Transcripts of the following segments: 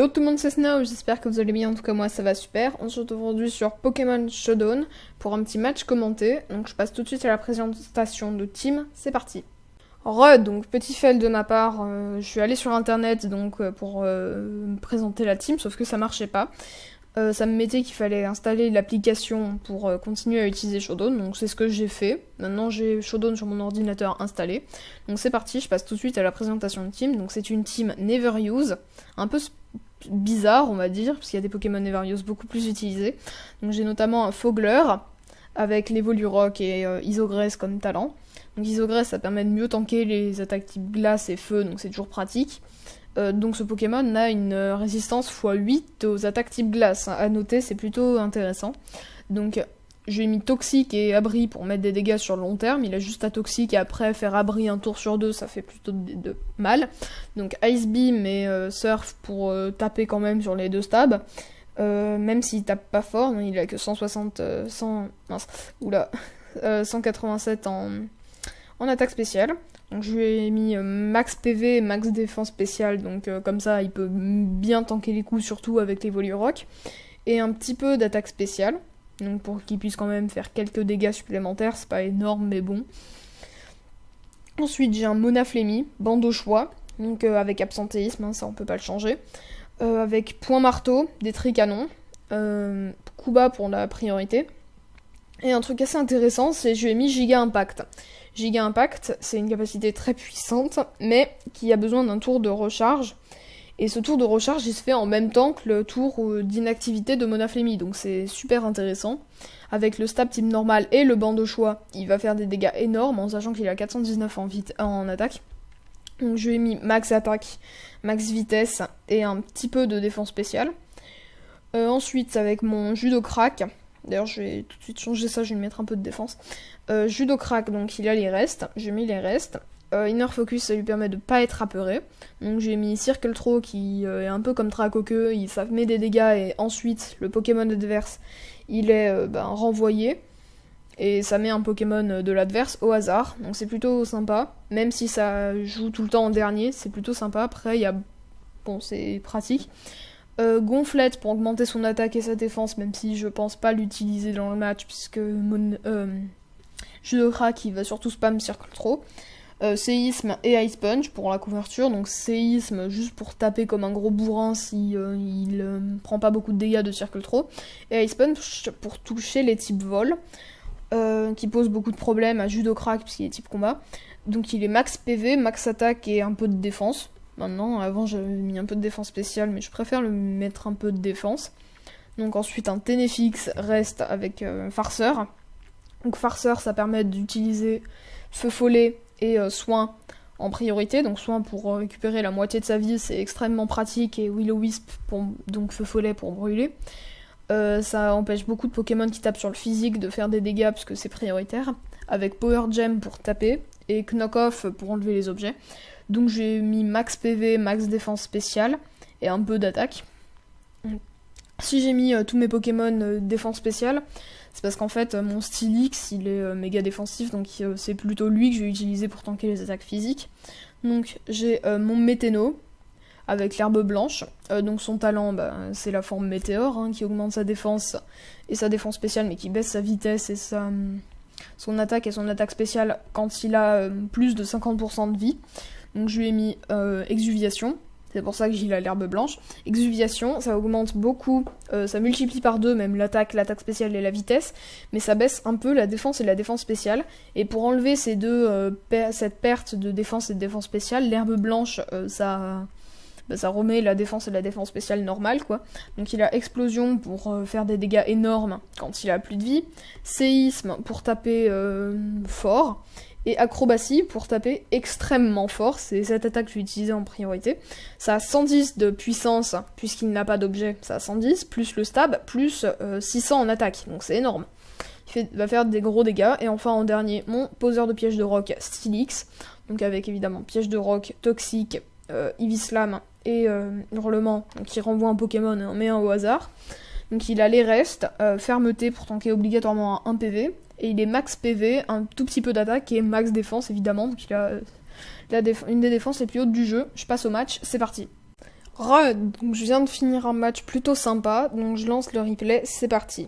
tout le monde, c'est Snow, j'espère que vous allez bien, en tout cas moi ça va super. On se retrouve aujourd'hui sur Pokémon Showdown pour un petit match commenté. Donc je passe tout de suite à la présentation de team, c'est parti. Donc petit fail de ma part, je suis allée sur internet pour me présenter la team, sauf que ça marchait pas. Ça me mettait qu'il fallait installer l'application pour continuer à utiliser Showdown, donc c'est ce que j'ai fait. Maintenant j'ai Showdown sur mon ordinateur installé. Donc c'est parti, je passe tout de suite à la présentation de team. Donc c'est une team Never Use, un peu bizarre on va dire, parce qu'il y a des Pokémon Never Use beaucoup plus utilisés. Donc j'ai notamment un Fogler, avec l'Evolurock et Isogress comme talent. Donc Isogress ça permet de mieux tanker les attaques type glace et feu, donc c'est toujours pratique. Donc ce Pokémon a une résistance x8 aux attaques type glace. À noter, c'est plutôt intéressant. Donc je lui ai mis Toxique et Abri pour mettre des dégâts sur le long terme. Il a juste à Toxique et après faire Abri un tour sur 2, ça fait plutôt de mal. Donc Ice Beam et Surf pour taper quand même sur les deux stabs. Même s'il tape pas fort, il a que 187 en attaque spéciale. Donc je lui ai mis max PV et max défense spéciale, donc comme ça il peut bien tanker les coups, surtout avec les Volurock. Et un petit peu d'attaque spéciale, donc pour qu'il puisse quand même faire quelques dégâts supplémentaires, c'est pas énorme mais bon. Ensuite j'ai un Monaflémie, bande au choix, donc avec absentéisme, ça on peut pas le changer. Avec point marteau, des tricanons, coup bas pour la priorité. Et un truc assez intéressant, c'est que je lui ai mis Giga Impact. Giga Impact, c'est une capacité très puissante, mais qui a besoin d'un tour de recharge. Et ce tour de recharge, il se fait en même temps que le tour d'inactivité de Monaflémie, donc c'est super intéressant. Avec le stab type normal et le banc de choix, il va faire des dégâts énormes, en sachant qu'il a 419 en attaque. Donc je lui ai mis max attaque, max vitesse et un petit peu de défense spéciale. Ensuite, avec mon Judo Crack, d'ailleurs je vais tout de suite changer ça, je vais lui mettre un peu de défense. Judo Crack, donc il a les restes, j'ai mis les restes. Inner Focus, ça lui permet de pas être apeuré. Donc j'ai mis Circle Throw qui est un peu comme Tracoqueux, ça met des dégâts et ensuite le Pokémon adverse il est renvoyé. Et ça met un Pokémon de l'adverse au hasard, donc c'est plutôt sympa. Même si ça joue tout le temps en dernier, c'est plutôt sympa. Après, c'est pratique. Gonflette pour augmenter son attaque et sa défense, même si je pense pas l'utiliser dans le match, puisque Judo Crack il va surtout spam Circle Throw. Séisme et Ice Punch pour la couverture, donc séisme juste pour taper comme un gros bourrin si il prend pas beaucoup de dégâts de Circle Throw, et Ice Punch pour toucher les types vol, qui pose beaucoup de problèmes à Judo Crack puisqu'il est type combat. Donc il est max PV, max attaque et un peu de défense. Maintenant, avant j'avais mis un peu de défense spéciale, mais je préfère le mettre un peu de défense. Donc ensuite un Ténéfix reste avec Farceur. Donc Farceur ça permet d'utiliser Feu Follet et Soin en priorité. Donc Soin pour récupérer la moitié de sa vie, c'est extrêmement pratique, et Will-O-Wisp donc Feu Follet pour brûler. Ça empêche beaucoup de Pokémon qui tapent sur le physique de faire des dégâts parce que c'est prioritaire. Avec Power Gem pour taper et Knock Off pour enlever les objets. Donc j'ai mis max PV, max défense spéciale et un peu d'attaque. Si j'ai mis tous mes Pokémon défense spéciale, c'est parce qu'en fait mon Steelix il est méga défensif, donc c'est plutôt lui que je vais utiliser pour tanker les attaques physiques. Donc j'ai mon Météno avec l'herbe blanche, donc son talent c'est la forme météore qui augmente sa défense et sa défense spéciale, mais qui baisse sa vitesse et son attaque et son attaque spéciale quand il a plus de 50% de vie. Donc je lui ai mis Exuviation, c'est pour ça que j'ai l'herbe blanche. Exuviation, ça augmente beaucoup, ça multiplie par 2 même l'attaque spéciale et la vitesse, mais ça baisse un peu la défense et la défense spéciale. Et pour enlever cette perte de défense et de défense spéciale, l'herbe blanche, ça remet la défense et la défense spéciale normale, quoi. Donc il a Explosion pour faire des dégâts énormes quand il a plus de vie, Séisme pour taper fort, et Acrobatie pour taper extrêmement fort. C'est cette attaque que je vais utiliser en priorité. Ça a 110 de puissance, puisqu'il n'a pas d'objet, ça a 110, plus le stab, plus 600 en attaque, donc c'est énorme. Il va faire des gros dégâts. Et enfin en dernier, mon poseur de piège de roc Steelix, donc avec évidemment piège de roc, Toxique, Evislam et Hurlement, donc qui renvoie un Pokémon mais un au hasard. Donc il a les restes, Fermeté pour tanker obligatoirement un 1 PV, et il est max PV, un tout petit peu d'attaque et max défense évidemment, donc il a une des défenses les plus hautes du jeu. Je passe au match, c'est parti. Donc je viens de finir un match plutôt sympa, donc je lance le replay, c'est parti.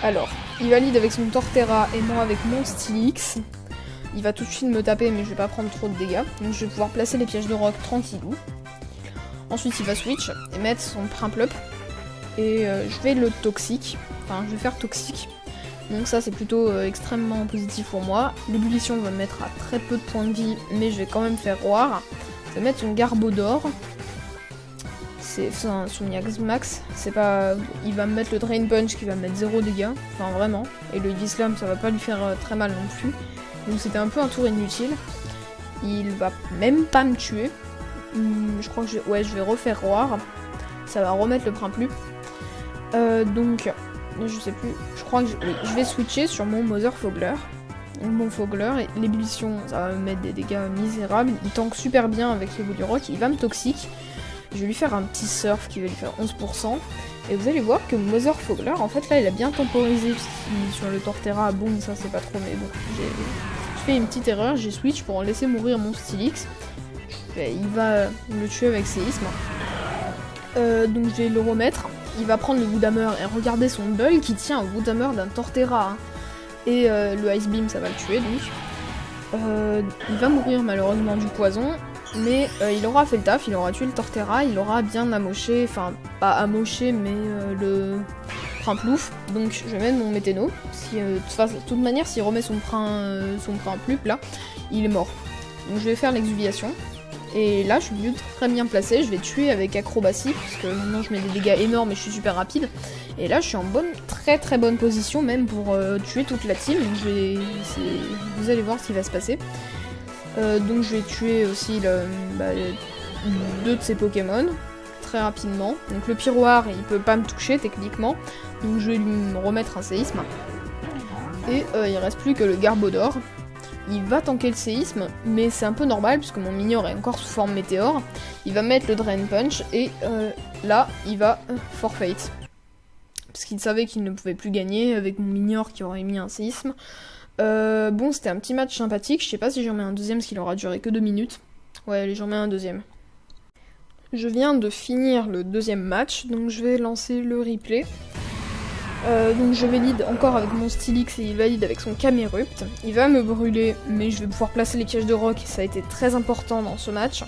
Alors, il valide avec son Torterra et moi avec mon Steelix. Il va tout de suite me taper, mais je vais pas prendre trop de dégâts. Donc je vais pouvoir placer les pièges de rock tranquillou. Ensuite il va switch et mettre son Primplup. Et je vais le toxique, enfin je vais faire toxique. Donc ça c'est plutôt extrêmement positif pour moi. L'ébullition va me mettre à très peu de points de vie, mais je vais quand même faire roar. Je vais mettre son Garbodor. C'est son Yax Max. C'est pas. Il va me mettre le Drain Punch qui va me mettre 0 dégâts. Enfin vraiment. Et le Vislam ça va pas lui faire très mal non plus. Donc c'était un peu un tour inutile. Il va même pas me tuer. Je crois que je vais refaire roar. Ça va remettre le Primplup. Donc, je sais plus, je crois que je vais switcher sur mon Mother Fogler. Donc mon Fogler, et l'ébullition, ça va me mettre des dégâts misérables. Il tank super bien avec le du rock, il va me toxique. Je vais lui faire un petit surf qui va lui faire 11%. Et vous allez voir que Mother Fogler, en fait là, il a bien temporisé sur le Torterra. Bon, ça c'est pas trop, mais bon, j'ai fait une petite erreur, j'ai switch pour laisser mourir mon Steelix. Il va le tuer avec séisme. Donc je vais le remettre. Il va prendre le Woodhammer et regardez son bull qui tient au Woodhammer d'un Torterra. Hein. Et le Ice Beam, ça va le tuer donc. Il va mourir malheureusement du poison. Mais il aura fait le taf, il aura tué le Torterra, il aura bien amoché, enfin pas amoché mais le Primplouf. Donc je vais mettre mon Météno. Si, de toute manière s'il remet son Primplup là, il est mort. Donc je vais faire l'exuviation. Et là, je suis très bien placée, je vais tuer avec acrobatie, parce que maintenant je mets des dégâts énormes et je suis super rapide. Et là, je suis en très très bonne position, même pour tuer toute la team. Donc vous allez voir ce qui va se passer. Donc je vais tuer aussi deux de ses Pokémon, très rapidement. Donc le Pyroar, il peut pas me toucher techniquement, donc je vais lui remettre un séisme. Et il reste plus que le Garbodor. Il va tanker le séisme, mais c'est un peu normal puisque mon Minior est encore sous forme météore. Il va mettre le Drain Punch et là, il va forfeit. Parce qu'il savait qu'il ne pouvait plus gagner avec mon Minior qui aurait mis un séisme. Bon, c'était un petit match sympathique. Je sais pas si j'en mets un deuxième parce qu'il aura duré que 2 minutes. Ouais, allez, j'en mets un deuxième. Je viens de finir le deuxième match, donc je vais lancer le replay. Donc je valide encore avec mon Steelix et il valide avec son Camerupt. Il va me brûler, mais je vais pouvoir placer les pièges de rock et ça a été très important dans ce match.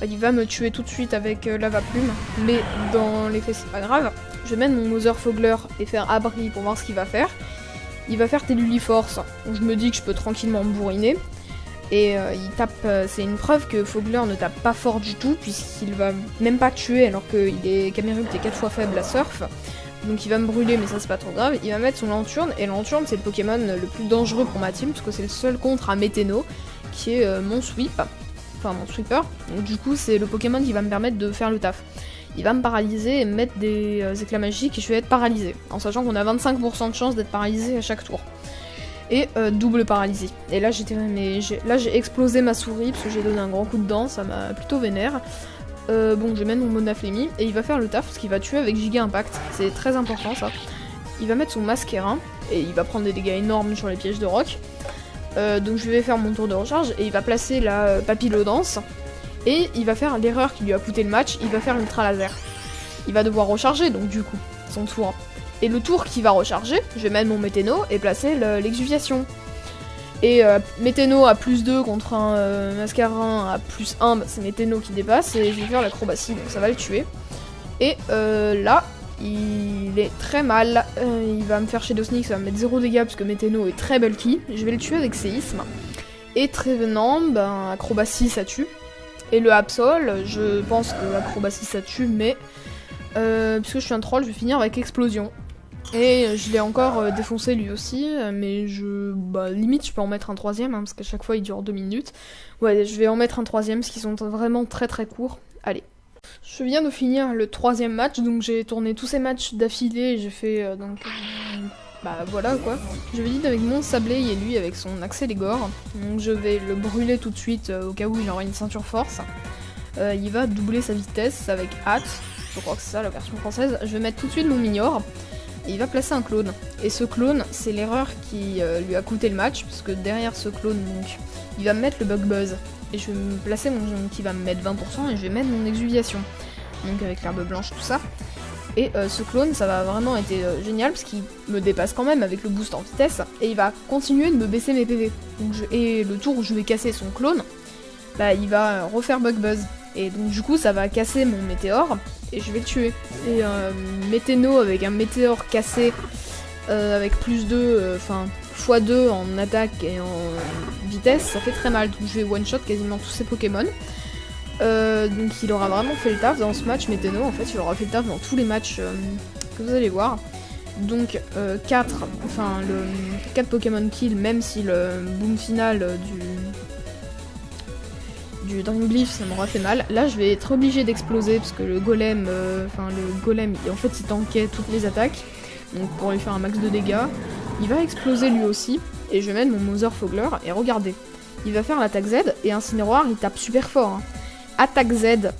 Il va me tuer tout de suite avec Lava Plume, mais dans les faits c'est pas grave. Je vais mettre mon Mother Fogler et faire abri pour voir ce qu'il va faire. Il va faire Telluliforce, donc je me dis que je peux tranquillement me bourriner. Et il tape, c'est une preuve que Fogler ne tape pas fort du tout, puisqu'il va même pas tuer alors que Camerupt est 4 fois faible à Surf. Donc il va me brûler, mais ça c'est pas trop grave. Il va mettre son Lanturne, et Lanturne c'est le Pokémon le plus dangereux pour ma team, parce que c'est le seul contre à Météno, qui est mon sweep, enfin mon sweeper. Donc du coup c'est le Pokémon qui va me permettre de faire le taf. Il va me paralyser et me mettre des éclats magiques et je vais être paralysé, en sachant qu'on a 25% de chance d'être paralysé à chaque tour. Et double paralysie. Et là j'ai explosé ma souris parce que j'ai donné un grand coup de dent, ça m'a plutôt vénère. Bon, je vais mettre mon Monaflémie et il va faire le taf parce qu'il va tuer avec Giga Impact. C'est très important ça. Il va mettre son Masquerin et il va prendre des dégâts énormes sur les pièges de rock. Donc je vais faire mon tour de recharge et il va placer la Papillodance. Et il va faire l'erreur qui lui a coûté le match, il va faire l'Ultra Laser. Il va devoir recharger donc du coup, son tour. Et le tour qui va recharger, je vais mettre mon Météno et placer l'exuviation. Et Météno à +2 contre un Mascarin à +1, bah, c'est Météno qui dépasse et je vais faire l'acrobatie, donc ça va le tuer. Et là, il est très mal, il va me faire Shadow Sneak, ça va me mettre 0 dégâts parce que Météno est très bulky. Je vais le tuer avec séisme. Et Trévenant, ben acrobatie ça tue. Et le Absol, je pense que l'acrobatie ça tue, mais puisque je suis un troll, je vais finir avec explosion. Et je l'ai encore défoncé lui aussi, mais limite je peux en mettre un troisième, hein, parce qu'à chaque fois il dure 2 minutes. Ouais, je vais en mettre un troisième, parce qu'ils sont vraiment très très courts. Allez. Je viens de finir le troisième match, donc j'ai tourné tous ces matchs d'affilée, et j'ai fait voilà quoi. Je vais avec mon Sablé et lui avec son Accélégore. Donc je vais le brûler tout de suite au cas où il aura une ceinture force. Il va doubler sa vitesse avec hâte. Je crois que c'est ça la version française. Je vais mettre tout de suite mon Minior. Et il va placer un clone. Et ce clone, c'est l'erreur qui lui a coûté le match. Parce que derrière ce clone, donc, il va me mettre le Bug Buzz. Et je vais me placer mon qui va me mettre 20% et je vais mettre mon exuviation. donc avec l'herbe blanche, tout ça. Et ce clone, ça va vraiment être génial, parce qu'il me dépasse quand même avec le boost en vitesse, et il va continuer de me baisser mes PV. Donc et le tour où je vais casser son clone, bah il va refaire Bug Buzz. Et donc du coup ça va casser mon météore, et je vais le tuer. Et Météno avec un météore cassé, avec plus 2, enfin x2 en attaque et en vitesse, ça fait très mal. Donc je vais one-shot quasiment tous ces Pokémon. Donc il aura vraiment fait le taf dans ce match. Météno, en fait, il aura fait le taf dans tous les matchs que vous allez voir. Donc 4 Pokémon kill, même si le boom final du Dringleaf ça m'aura fait mal. Là je vais être obligé d'exploser parce que le golem, en fait il tankait toutes les attaques. Donc pour lui faire un max de dégâts, il va exploser lui aussi. Et je vais mettre mon Mother Fogler et regardez. Il va faire l'attaque Z et Incinéroar il tape super fort. Hein. Attaque Z,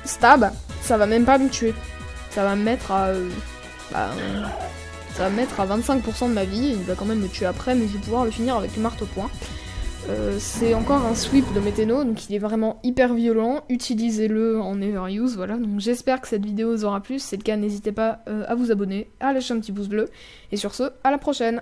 stab, ça va même pas me tuer. Ça va me mettre à... ça va me mettre à 25% de ma vie. Il va quand même me tuer après, mais je vais pouvoir le finir avec le marteau-point. C'est encore un sweep de Météno, donc il est vraiment hyper violent. Utilisez-le en Everuse, voilà. Donc j'espère que cette vidéo vous aura plu. Si c'est le cas, n'hésitez pas à vous abonner, à lâcher un petit pouce bleu. Et sur ce, à la prochaine!